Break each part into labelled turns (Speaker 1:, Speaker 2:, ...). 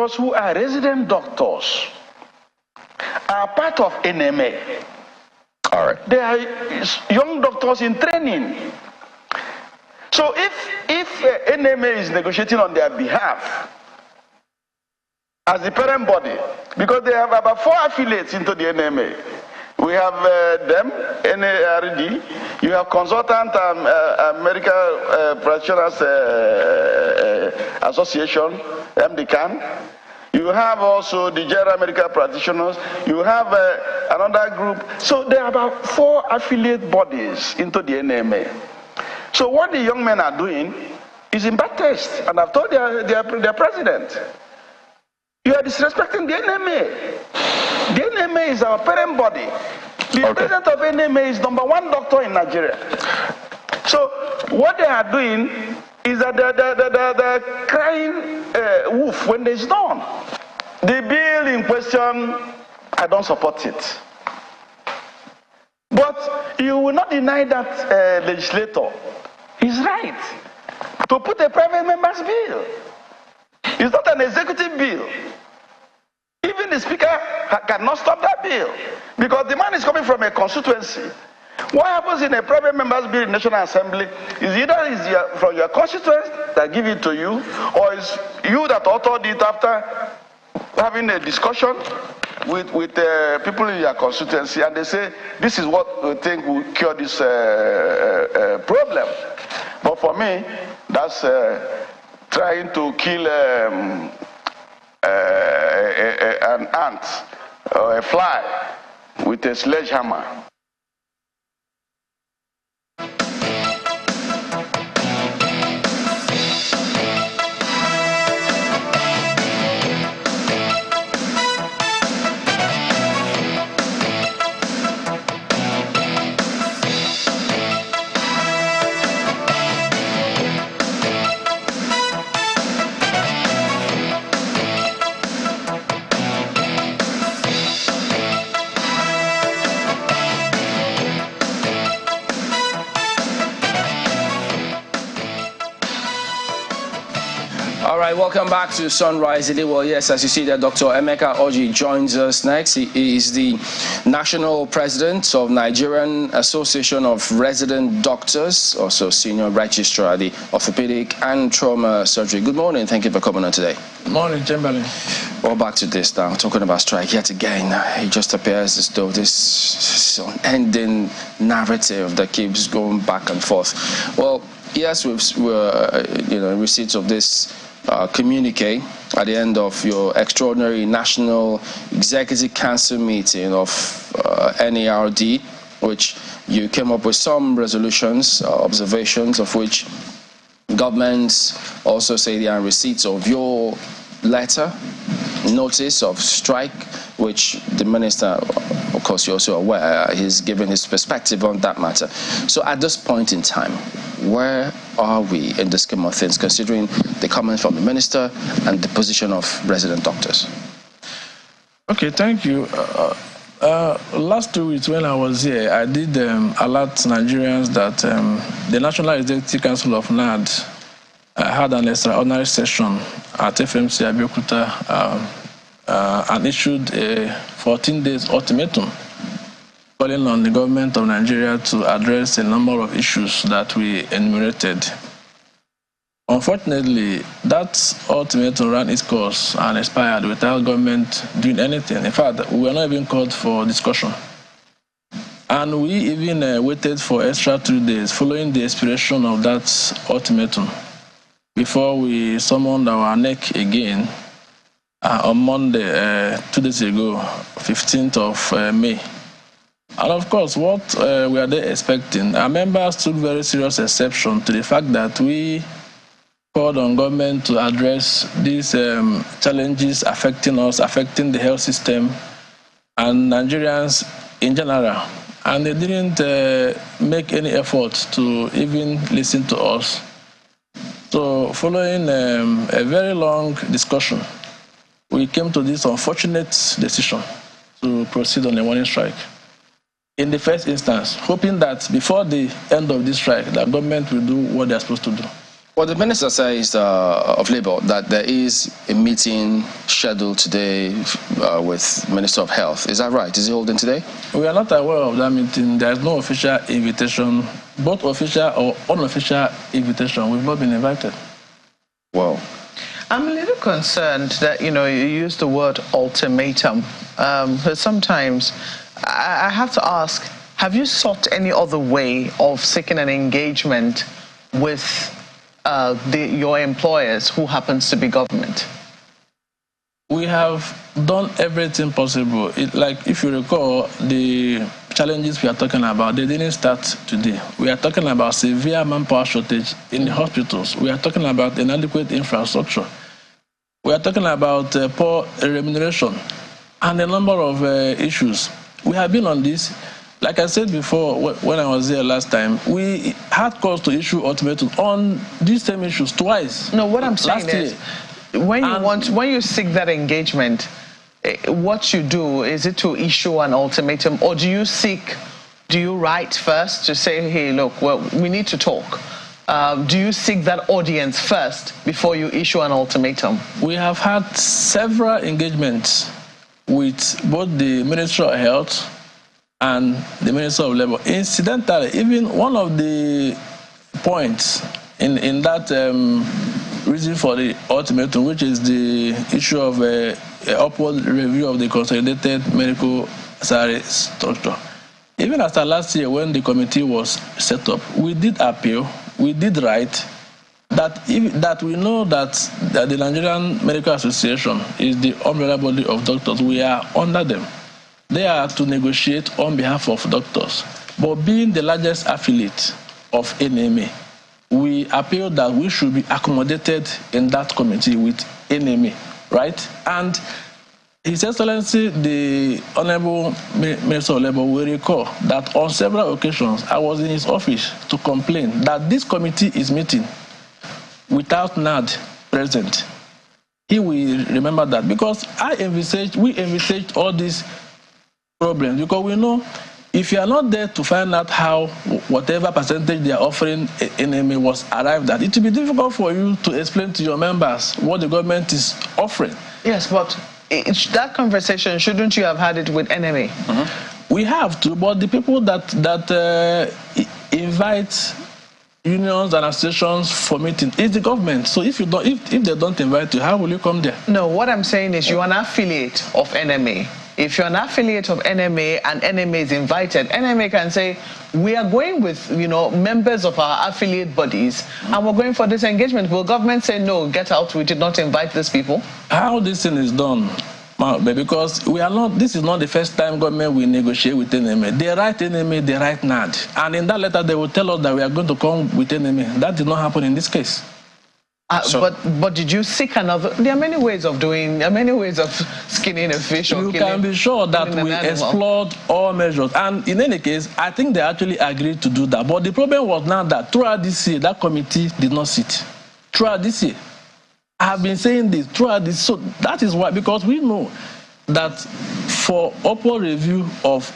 Speaker 1: doctors who are resident doctors are part of NMA.
Speaker 2: All right.
Speaker 1: They are young doctors in training. So if NMA is negotiating on their behalf as the parent body, because they have about 4 affiliates into the NMA. We have them, NARD, you have Consultant Medical Practitioners Association, MDCAN, you have also the General Medical Practitioners, you have another group. So there are about 4 affiliate bodies into the NMA. So what the young men are doing is in bad taste, and I've told their president, you are disrespecting the NMA. The NMA is our parent body. The president of NMA is #1 doctor in Nigeria. So what they are doing is that they're crying wolf when there's none. The bill in question, I don't support it. But you will not deny that legislator is right to put a private member's bill. It's not an executive bill. Even the speaker cannot stop that bill because the man is coming from a constituency. What happens in a private member's bill in National Assembly is either from your constituents that give it to you, or it's you that authored it after having a discussion with people in your constituency, and they say this is what we think will cure this problem. But for me, that's trying to kill an ant or a fly with a sledgehammer.
Speaker 2: All right, welcome back to Sunrise Daily. Well, yes, as you see there, Dr. Emeka Orji joins us next. He is the National President of Nigerian Association of Resident Doctors, also Senior Registrar at the Orthopedic and Trauma Surgery. Good morning. Thank you for coming on today.
Speaker 3: Good morning, Chamberlain.
Speaker 2: Well, back to this now, talking about strike yet again. It just appears as though this unending narrative that keeps going back and forth. Well, yes, we're in receipt of this communique at the end of your extraordinary National Executive Council meeting of NARD, which you came up with some resolutions, observations, of which governments also say they are in receipt of your letter, notice of strike, which the minister, of course, you're also aware, he's given his perspective on that matter. So at this point in time, where are we in the scheme of things, considering the comment from the minister and the position of resident doctors?
Speaker 3: Okay, thank you. Last 2 weeks when I was here, I did alert Nigerians that the National Executive Council of NARD had an extraordinary session at FMC Abeokuta and issued a 14-day ultimatum calling on the government of Nigeria to address a number of issues that we enumerated. Unfortunately, that ultimatum ran its course and expired without government doing anything. In fact, we were not even called for discussion. And we even waited for extra 2 days following the expiration of that ultimatum before we summoned our NEC again on Monday, 2 days ago, 15th of May. And of course, what we are there expecting, our members took very serious exception to the fact that we called on government to address these challenges affecting us, affecting the health system and Nigerians in general. And they didn't make any effort to even listen to us. So following a very long discussion, we came to this unfortunate decision to proceed on a warning strike. In the first instance, hoping that before the end of this strike, the government will do what they are supposed to do.
Speaker 2: Well, the minister says of Labour that there is a meeting scheduled today with Minister of Health. Is that right? Is he holding today?
Speaker 3: We are not aware of that meeting. There is no official invitation, both official or unofficial invitation. We've not been invited.
Speaker 2: Well,
Speaker 4: I'm a little concerned that, you use the word ultimatum. But sometimes I have to ask, have you sought any other way of seeking an engagement with your employers who happens to be government?
Speaker 3: We have done everything possible. Like, if you recall, the challenges we are talking about, they didn't start today. We are talking about severe manpower shortage in the hospitals. We are talking about inadequate infrastructure. We are talking about poor remuneration and a number of issues. We have been on this. Like I said before, when I was here last time, we had cause to issue ultimatums on these same issues twice. No, what I'm saying is, when you seek that engagement, what you do, is it to issue an ultimatum, or do you write first to say, hey, look, well, we need to talk? Do you seek that audience first before you issue an ultimatum? We have had several engagements with both the Ministry of Health and the Minister of Labour. Incidentally, even one of the points in that reason for the ultimatum, which is the issue of upward review of the consolidated medical salary structure. Even after last year, when the committee was set up, we did appeal, we did write that we know that the Nigerian Medical Association is the umbrella body of doctors. We are under them. They are to negotiate on behalf of doctors. But being the largest affiliate of NMA, we appeal that we should be accommodated in that committee with NMA, right? And His Excellency, the Honorable Minister of Labour, will recall that on several occasions I was in his office to complain that this committee is meeting without NARD present. He will remember that, because we envisaged all these problems, because we know if you are not there to find out how whatever percentage they are offering NMA was arrived at, it will be difficult for you to explain to your members what the government is offering. Yes, but that conversation, shouldn't you have had it with NMA? Mm-hmm. We have to, but the people that invite unions and associations for meeting is the government. So if they don't invite you, how will you come there? No, what I'm saying is you are an affiliate of NMA. If you're an affiliate of NMA and NMA is invited, NMA can say, we are going with members of our affiliate bodies and we're going for this engagement. Will government say, no, get out, we did not invite these people? How this thing is done, because this is not the first time government will negotiate with NMA. They write NMA, they write NARD. And in that letter, they will tell us that we are going to come with NMA. That did not happen in this case. But did you seek another? There are many ways of skinning a fish. You can be sure that we explored all measures, and in any case, I think they actually agreed to do that. But the problem was now that throughout this year, that committee did not sit. Throughout this year, I have been saying this throughout this. So that is why, because we know that for upward review of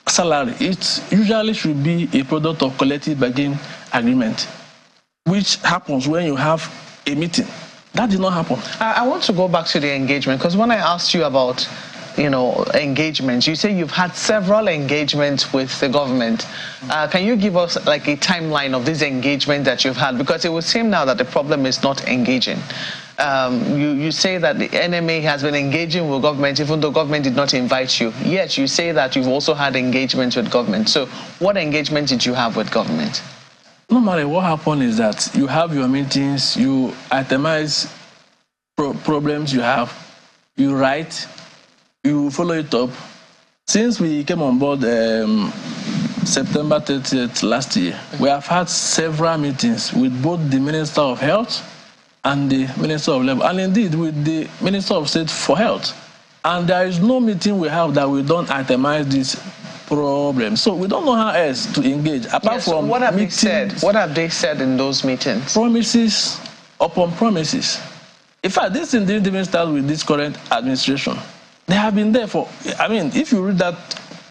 Speaker 3: salary, it usually should be a product of collective bargaining agreement, which happens when you have a meeting. That did not happen. I want to go back to the engagement, because when I asked you about engagements, you say you've had several engagements with the government. Can you give us like a timeline of this engagement that you've had? Because it would seem now that the problem is not engaging. You say that the NMA has been engaging with government even though government did not invite you. Yet you say that you've also had engagements with government. So what engagement did you have with government? Normally, what happens is that you have your meetings, you itemize problems you have, you write, you follow it up. Since we came on board September 30th last year, we have had several meetings with both the Minister of Health and the Minister of Labour, and indeed with the Minister of State for Health. And there is no meeting we have that we don't itemize this problem. So we don't know how else to engage apart from what have meetings. They said? What have they said in those meetings? Promises upon promises. In fact, this thing didn't even start with this current administration. They have been there for, if you read that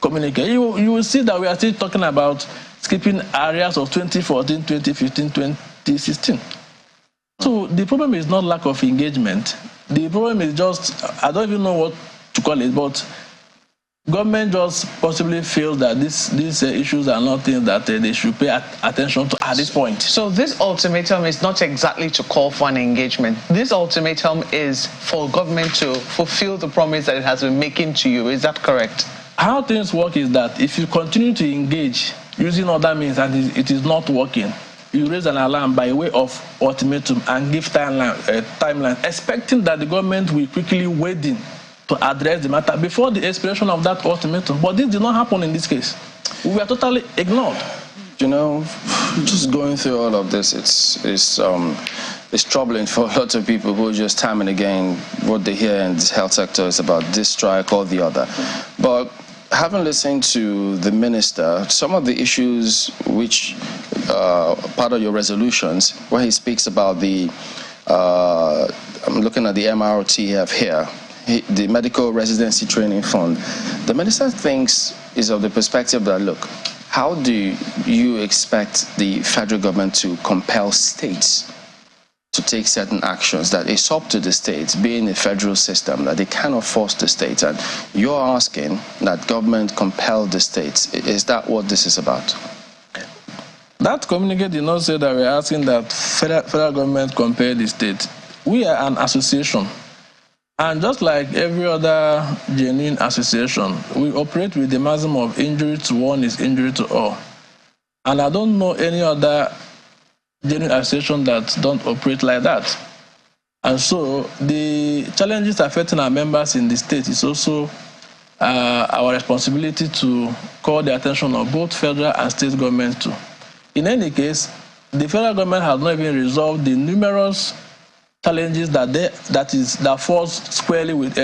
Speaker 3: communique, you will see that we are still talking about skipping areas of 2014, 2015, 2016. So the problem is not lack of engagement. The problem is just, I don't even know what to call it, but government just possibly feels that these issues are not things that they should pay attention to at this point.
Speaker 4: So this ultimatum is not exactly to call for an engagement. This ultimatum is for government to fulfill the promise that it has been making to you. Is that correct?
Speaker 3: How things work is that if you continue to engage using other means and it is not working, you raise an alarm by way of ultimatum and give timeline, expecting that the government will quickly wade in to address the matter before the expiration of that ultimatum. But this did not happen in this case. We were totally ignored.
Speaker 2: You know, just going through all of this, it's troubling for a lot of people who just time and again what they hear in this health sector is about this strike or the other. But having listened to the minister, some of the issues which part of your resolutions, where he speaks about the, I'm looking at the MRT you have here, the Medical Residency Training Fund. The minister thinks is of the perspective that, look, how do you expect the federal government to compel states to take certain actions that it's up to the states, being a federal system, that they cannot force the states? And you're asking that government compel the states. Is that what this is about?
Speaker 3: That communique did not say that we're asking that federal government compel the state. We are an association. And just like every other genuine association, we operate with the maximum of injury to one is injury to all. And I don't know any other genuine association that don't operate like that. And so the challenges affecting our members in the state is also our responsibility to call the attention of both federal and state governments too. In any case, the federal government has not even resolved the numerous challenges that falls squarely with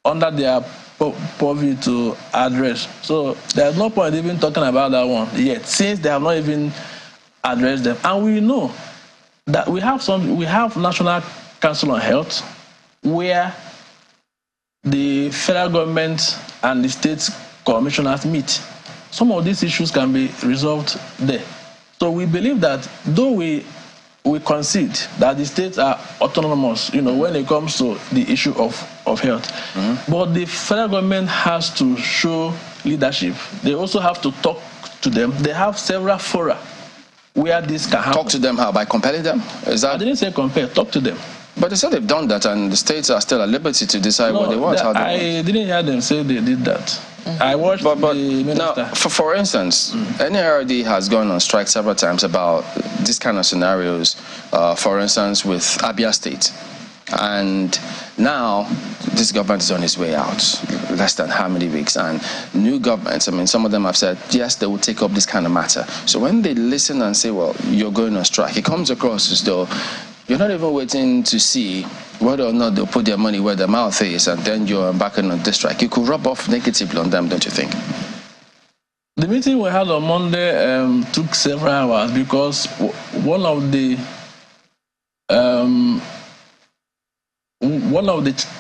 Speaker 3: under their purview to address. So there's no point even talking about that one yet, since they have not even addressed them. And we know that we have National Council on Health, where the federal government and the state commissioners meet. Some of these issues can be resolved there. So we believe that though we concede that the states are autonomous, when it comes to the issue of health. Mm-hmm. But the federal government has to show leadership. They also have to talk to them. They have several fora where this can happen.
Speaker 2: Talk to them how? By compelling them? Is that...
Speaker 3: I didn't say compel, talk to them.
Speaker 2: But they said they've done that and the states are still at liberty to decide what they want.
Speaker 3: I didn't hear them say they did that. Mm-hmm. I watched the minister.
Speaker 2: Now, for instance, NARD has gone on strike several times about this kind of scenarios, for instance, with Abia State. And now this government is on its way out, less than how many weeks, and new governments, some of them have said, yes, they will take up this kind of matter. So when they listen and say, well, you're going on strike, it comes across as though you're not even waiting to see whether or not they'll put their money where their mouth is, and then you're embarking on this strike. You could rub off negatively on them, don't you think?
Speaker 3: The meeting we had on Monday took several hours because one of the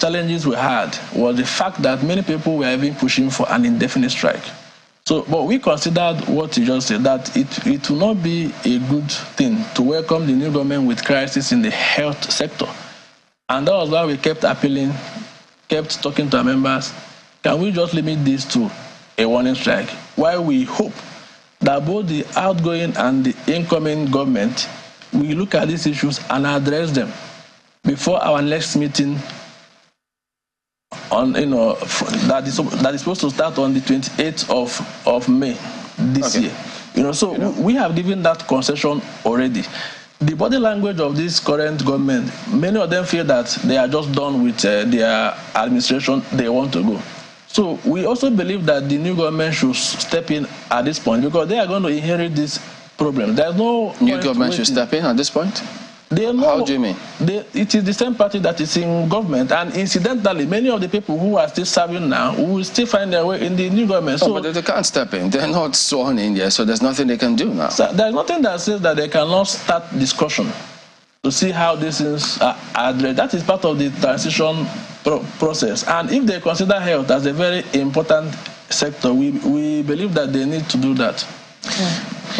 Speaker 3: challenges we had was the fact that many people were even pushing for an indefinite strike. So, but we considered what you just said, that it will not be a good thing to welcome the new government with crisis in the health sector. And that was why we kept appealing, kept talking to our members, can we just limit this to a warning strike? While we hope that both the outgoing and the incoming government will look at these issues and address them before our next meeting on, that is supposed to start on the 28th of May this year. We have given that concession already. The body language of this current government, many of them feel that they are just done with their administration, they want to go. So we also believe that the new government should step in at this point because they are going to inherit this problem. There's no
Speaker 2: new government should step in at this point? How do you mean?
Speaker 3: It is the same party that is in government, and incidentally, many of the people who are still serving now will still find their way in the new government.
Speaker 2: But they can't step in. They're not sworn in yet, so there's nothing they can do now.
Speaker 3: So there's nothing that says that they cannot start discussion to see how this is addressed. That is part of the transition process. And if they consider health as a very important sector, we believe that they need to do that.
Speaker 4: Yeah.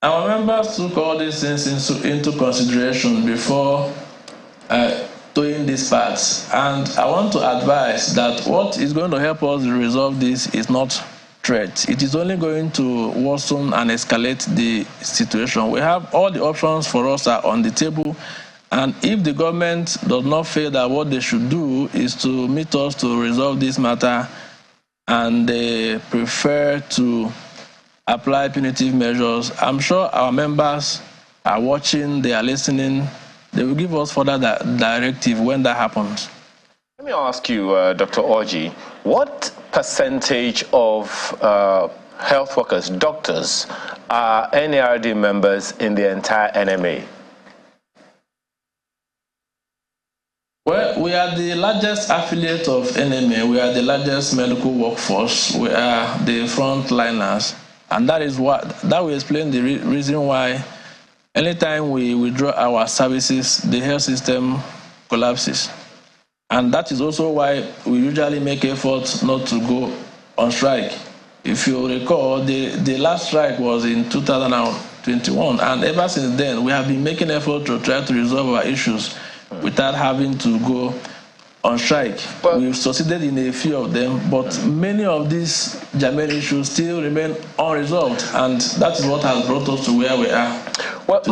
Speaker 3: Our members took all these things into consideration before doing this part. And I want to advise that what is going to help us resolve this is not threat. It is only going to worsen and escalate the situation. We have all the options for us are on the table. And if the government does not feel that what they should do is to meet us to resolve this matter, and they prefer to apply punitive measures, I'm sure our members are watching, they are listening. They will give us further directive when that happens.
Speaker 5: Let me ask you, Dr. Orji, what percentage of health workers, doctors, are NARD members in the entire NMA?
Speaker 3: Well, we are the largest affiliate of NMA. We are the largest medical workforce. We are the frontliners. And that will explain the reason why anytime we withdraw our services, the health system collapses. And that is also why we usually make efforts not to go on strike. If you recall, the last strike was in 2021. And ever since then, we have been making efforts to try to resolve our issues without having to go on strike. We've succeeded in a few of them, but many of these germane issues still remain unresolved, and that is what has brought us to where we are. Well,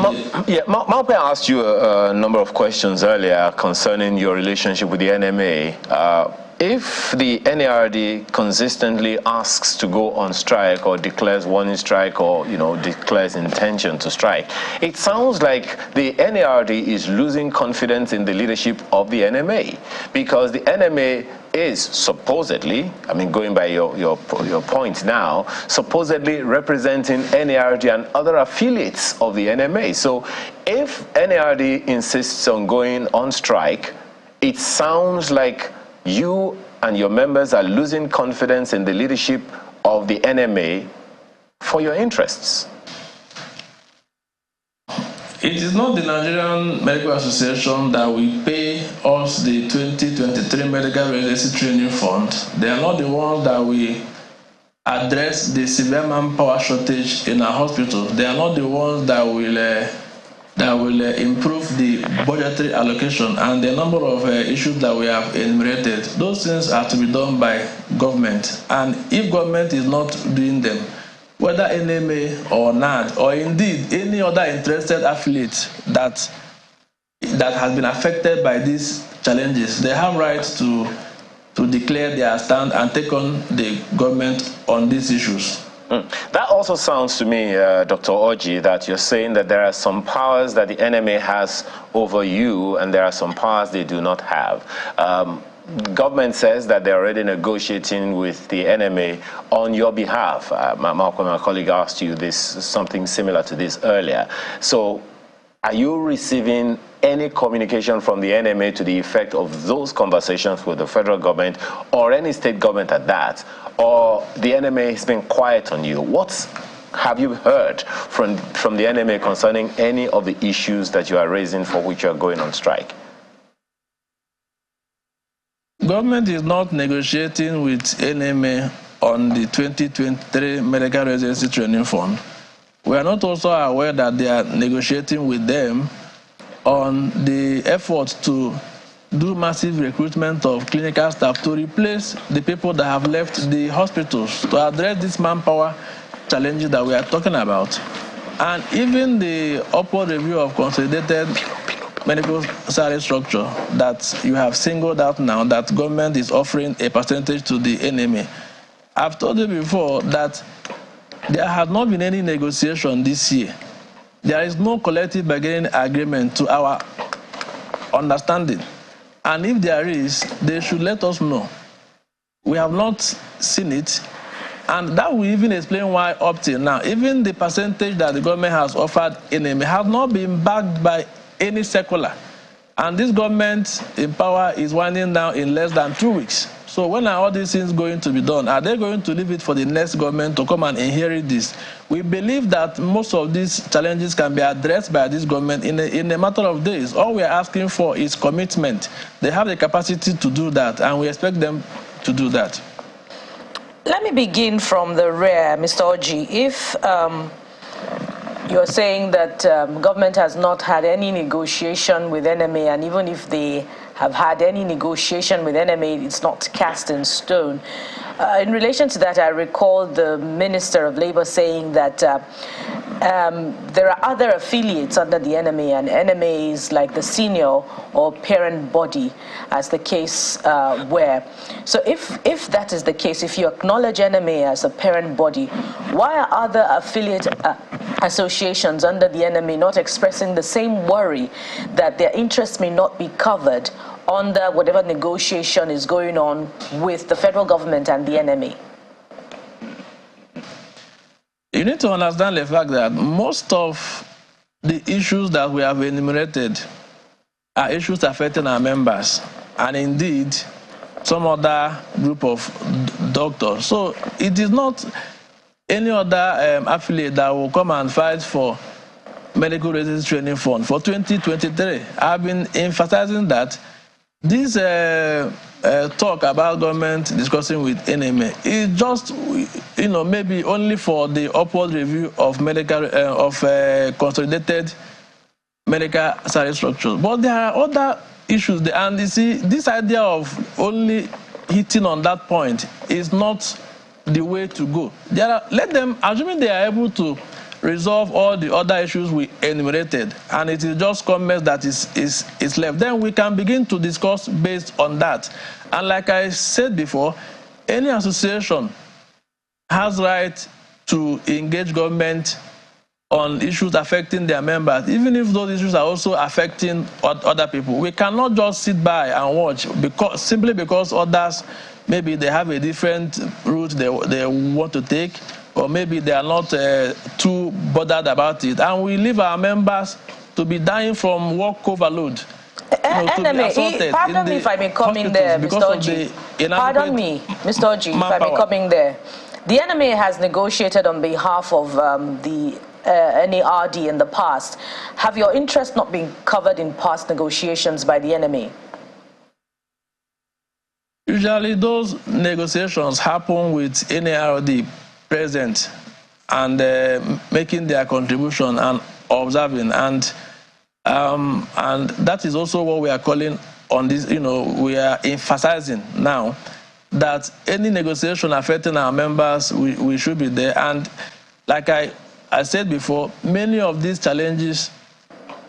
Speaker 5: Malpe asked you a number of questions earlier concerning your relationship with the NMA. If the NARD consistently asks to go on strike or declares warning strike or declares intention to strike, it sounds like the NARD is losing confidence in the leadership of the NMA, because the NMA is supposedly, I mean, going by your point now, supposedly representing NARD and other affiliates of the NMA. So if NARD insists on going on strike, it sounds like you and your members are losing confidence in the leadership of the NMA for your interests.
Speaker 3: It is not the Nigerian Medical Association that will pay us the 2023 Medical Residency Training Fund. They are not the ones that will address the severe manpower shortage in our hospitals. They are not the ones that will improve the budgetary allocation and the number of issues that we have enumerated. Those things are to be done by government. And if government is not doing them, whether NMA or NARD, or indeed any other interested affiliate that has been affected by these challenges, they have rights to declare their stand and take on the government on these issues.
Speaker 5: That also sounds to me, Dr. Orji, that you're saying that there are some powers that the NMA has over you and there are some powers they do not have. Government says that they're already negotiating with the NMA on your behalf. Malcolm, my colleague, asked you something similar to this earlier. So are you receiving any communication from the NMA to the effect of those conversations with the federal government or any state government at that? Or the NMA has been quiet on you? What have you heard from the NMA concerning any of the issues that you are raising for which you are going on strike?
Speaker 3: Government is not negotiating with NMA on the 2023 Medical Residency Training Fund. We are not also aware that they are negotiating with them on the effort to do massive recruitment of clinical staff to replace the people that have left the hospitals to address this manpower challenges that we are talking about. And even the upward review of consolidated medical salary structure that you have singled out now, that government is offering a percentage to the NMA. I've told you before that there has not been any negotiation this year. There is no collective bargaining agreement to our understanding. And if there is, they should let us know. We have not seen it. And that will even explain why up till now, even the percentage that the government has offered NMA has not been backed by any circular. And this government in power is winding down in less than 2 weeks. So when are all these things going to be done? Are they going to leave it for the next government to come and inherit this? We believe that most of these challenges can be addressed by this government in a matter of days. All we are asking for is commitment. They have the capacity to do that, and we expect them to do that.
Speaker 6: Let me begin from the rear, Mr. Orji. If You're saying that government has not had any negotiation with NMA, and even if they have had any negotiation with NMA, it's not cast in stone. In relation to that, I recall the Minister of Labour saying that there are other affiliates under the NMA, and NMA is like the senior or parent body, as the case were. So if that is the case, if you acknowledge NMA as a parent body, why are other affiliate associations under the NMA not expressing the same worry that their interests may not be covered under whatever negotiation is going on with the federal government and the NMA?
Speaker 3: You need to understand the fact that most of the issues that we have enumerated are issues affecting our members, and indeed some other group of doctors. So it is not any other affiliate that will come and fight for medical residency training fund for 2023. I've been emphasizing that this talk about government discussing with NMA is just, maybe only for the upward review of medical consolidated medical salary structures. But there are other issues, and you see, this idea of only hitting on that point is not the way to go. Let them, assuming they are able to resolve all the other issues we enumerated, and it is just comments that is left, then we can begin to discuss based on that. And like I said before, any association has right to engage government on issues affecting their members, even if those issues are also affecting other people. We cannot just sit by and watch simply because others, maybe they have a different route they want to take, or maybe they are not too bothered about it, and we leave our members to be dying from work overload.
Speaker 6: NMA, pardon me if I may come in there, Mr. Oji. Pardon me, Mr. Oji, if I may come in there. The NMA has negotiated on behalf of the NARD in the past. Have your interests not been covered in past negotiations by the NMA?
Speaker 3: Usually those negotiations happen with NARD present and making their contribution and observing, and that is also what we are calling on this. We are emphasizing now that any negotiation affecting our members, we should be there. And like I said before, many of these challenges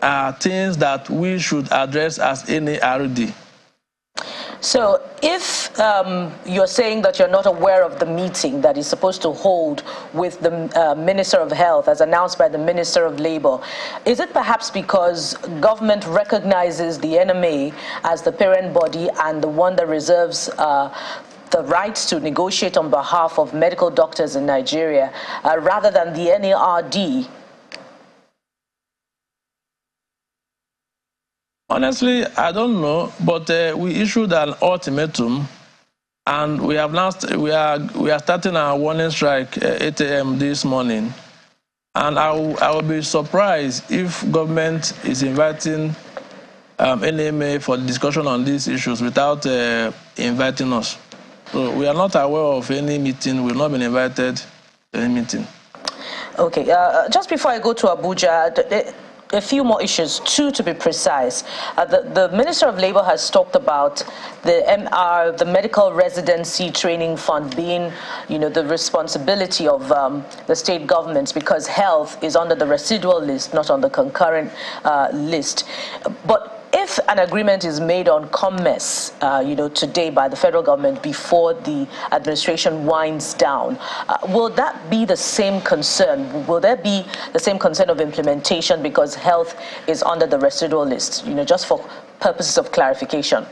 Speaker 3: are things that we should address as NARD.
Speaker 6: So if you're saying that you're not aware of the meeting that is supposed to hold with the Minister of Health as announced by the Minister of Labour, is it perhaps because government recognizes the NMA as the parent body and the one that reserves the rights to negotiate on behalf of medical doctors in Nigeria rather than the NARD?
Speaker 3: Honestly, I don't know, but we issued an ultimatum, and we have now we are starting our warning strike 8 a.m. this morning, and I will be surprised if government is inviting NMA for discussion on these issues without inviting us. So we are not aware of any meeting. We've not been invited to any meeting.
Speaker 6: Okay, just before I go to Abuja, a few more issues, two to be precise. The Minister of Labour has talked about the Medical Residency Training Fund being, the responsibility of the state governments, because health is under the residual list, not on the concurrent list. But if an agreement is made on COMMES, today by the federal government before the administration winds down, will that be the same concern? Will there be the same concern of implementation because health is under the residual list, just for purposes of clarification?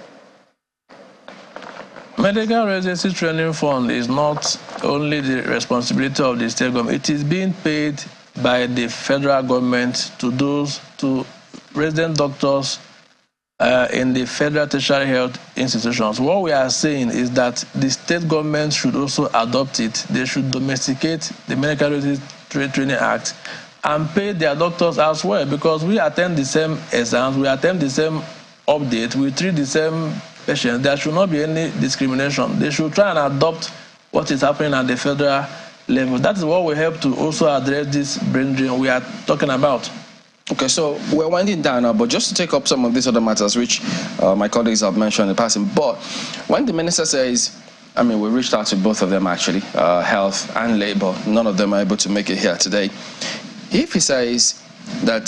Speaker 3: Medical Residency Training Fund is not only the responsibility of the state government. It is being paid by the federal government to resident doctors in the federal tertiary health institutions. What we are saying is that the state government should also adopt it. They should domesticate the Medical Residency Training Act and pay their doctors as well, because we attend the same exams, we attend the same update, we treat the same patients. There should not be any discrimination. They should try and adopt what is happening at the federal level. That is what will help to also address this brain drain we are talking about.
Speaker 2: Okay, so we're winding down now, but just to take up some of these other matters, which my colleagues have mentioned in passing. But when the minister says, I mean, we reached out to both of them actually, health and labor, none of them are able to make it here today. If he says that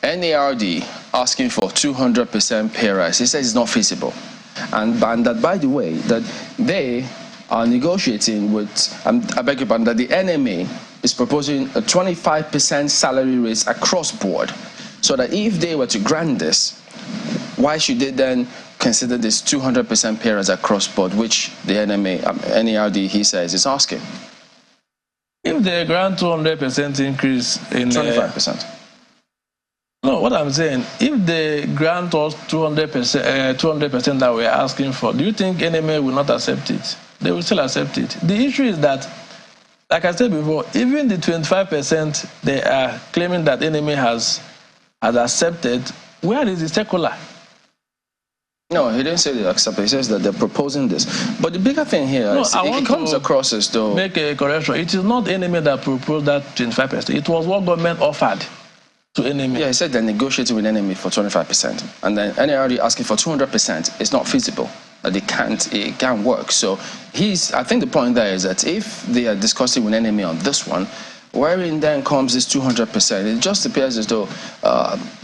Speaker 2: NARD asking for 200% pay rise, he says it's not feasible. And that, by the way, that they are negotiating with, I beg your pardon, that the NMA is proposing a 25% salary raise across board, so that if they were to grant this, why should they then consider this 200% pay rise across board, which the NARD, he says, is asking?
Speaker 3: If they grant 200% increase in
Speaker 2: 25%.
Speaker 3: No, what I'm saying, if they grant us 200% that we're asking for, do you think NMA will not accept it? They will still accept it. The issue is that, like I said before, even the 25% they are claiming that NMA has accepted, where is the circular?
Speaker 2: No, he didn't say they accept it. He says that they're proposing this. But the bigger thing here is it comes across as though...
Speaker 3: Make a correction. It is not NMA that proposed that 25%. It was what government offered to NMA.
Speaker 2: Yeah, he said they're negotiating with NMA for 25%. And then NARD asking for 200%. It's not feasible. It can't work. So I think the point there is that if they are discussing with NMA on this one, wherein then comes this 200%, it just appears as though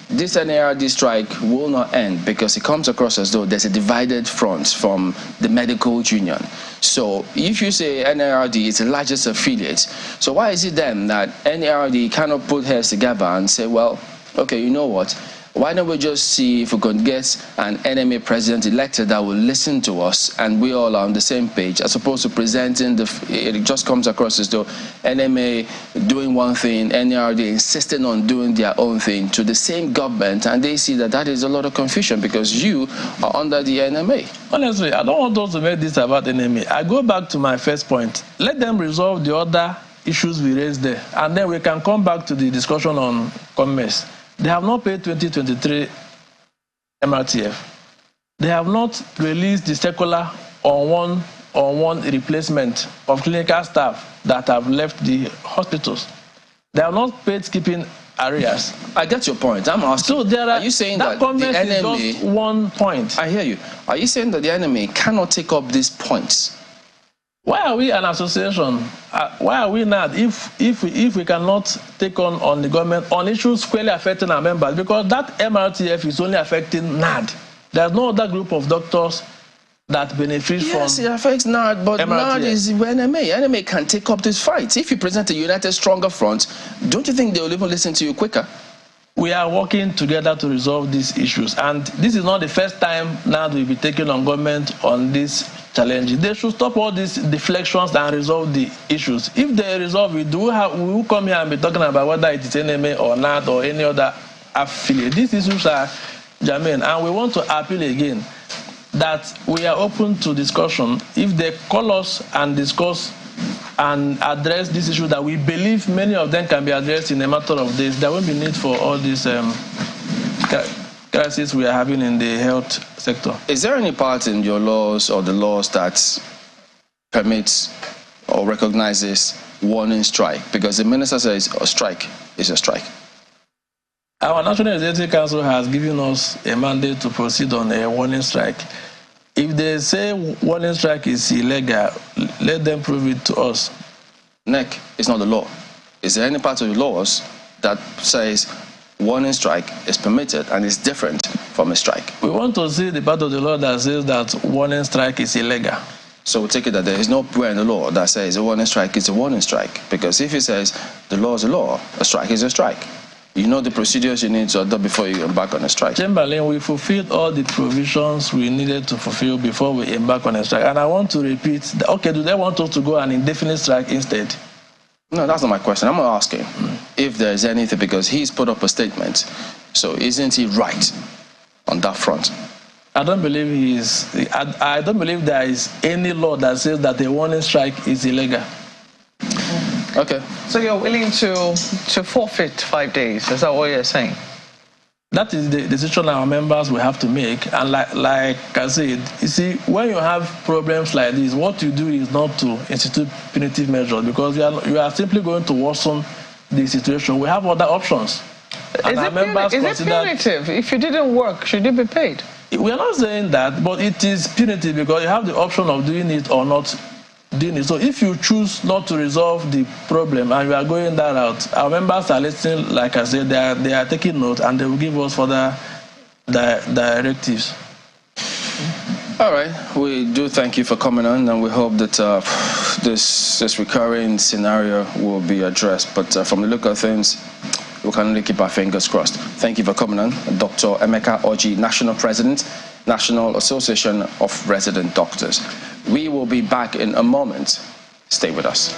Speaker 2: this NARD strike will not end, because it comes across as though there's a divided front from the medical union. So if you say NARD is the largest affiliate, so why is it then that NARD cannot put heads together and say, well, okay, you know what? Why don't we just see if we can get an NMA president elected that will listen to us and we all are on the same page, as opposed to presenting it just comes across as though NMA doing one thing, NARD insisting on doing their own thing to the same government, and they see that is a lot of confusion because you are under the NMA.
Speaker 3: Honestly, I don't want us to make this about NMA. I go back to my first point. Let them resolve the other issues we raised there, and then we can come back to the discussion on commerce. They have not paid 2023 MRTF. They have not released the circular on one replacement of clinical staff that have left the hospitals. They have not paid skipping arrears.
Speaker 2: I get your point. I'm asking.
Speaker 3: So
Speaker 2: are you saying that the NMA
Speaker 3: is just 1 point?
Speaker 2: I hear you. Are you saying that the NMA cannot take up these points?
Speaker 3: Why are we an association? Why are we not? If we cannot take on the government on issues squarely affecting our members, because that MRTF is only affecting NARD. There's no other group of doctors that benefit from.
Speaker 2: Yes, it affects NARD, but NARD is NMA. NMA can take up this fight. If you present a united, stronger front, don't you think they will even listen to you quicker?
Speaker 3: We are working together to resolve these issues, and this is not the first time NARD will be taking on government on this challenge. They should stop all these deflections and resolve the issues. If they resolve it, we will come here and be talking about whether it is NMA or NARD or any other affiliate. These issues are germane, and we want to appeal again that we are open to discussion. If they call us and discuss and address these issues that we believe many of them can be addressed in a matter of days, there won't be need for all these crisis we are having in the health sector.
Speaker 2: Is there any part in your laws or the laws that permits or recognizes warning strike? Because the minister says a strike is a strike.
Speaker 3: Our National Executive Council has given us a mandate to proceed on a warning strike. If they say warning strike is illegal, let them prove it to us.
Speaker 2: NEC is not the law. Is there any part of the laws that says warning strike is permitted and is different from a strike?
Speaker 3: We want to see the part of the law that says that warning strike is illegal.
Speaker 2: So we take it that there is nowhere in the law that says a warning strike is a warning strike. Because if it says the law is a law, a strike is a strike. You know the procedures you need to adopt before you embark on a strike.
Speaker 3: Chamberlain, we fulfilled all the provisions we needed to fulfill before we embark on a strike. And I want to repeat, okay, do they want us to go on an indefinite strike instead?
Speaker 2: No, that's not my question. I'm asking if there's anything, because he's put up a statement. So isn't he right on that front?
Speaker 3: I don't believe I don't believe there is any law that says that a warning strike is illegal.
Speaker 2: Okay.
Speaker 4: So you're willing to forfeit 5 days? Is that what you're saying?
Speaker 3: That is the decision our members will have to make. And like I said, you see, when you have problems like this, what you do is not to institute punitive measures, because you are simply going to worsen the situation. We have other options. And
Speaker 4: is it punitive? If you didn't work, should you be paid?
Speaker 3: We are not saying that, but it is punitive because you have the option of doing it or not doing it. So if you choose not to resolve the problem and you are going that route, our members are listening. Like I said, they are taking note, and they will give us further directives.
Speaker 2: All right, we do thank you for coming on, and we hope that this recurring scenario will be addressed. But from the look of things, we can only keep our fingers crossed. Thank you for coming on, Dr. Emeka Orji, National President, National Association of Resident Doctors. We will be back in a moment. Stay with us.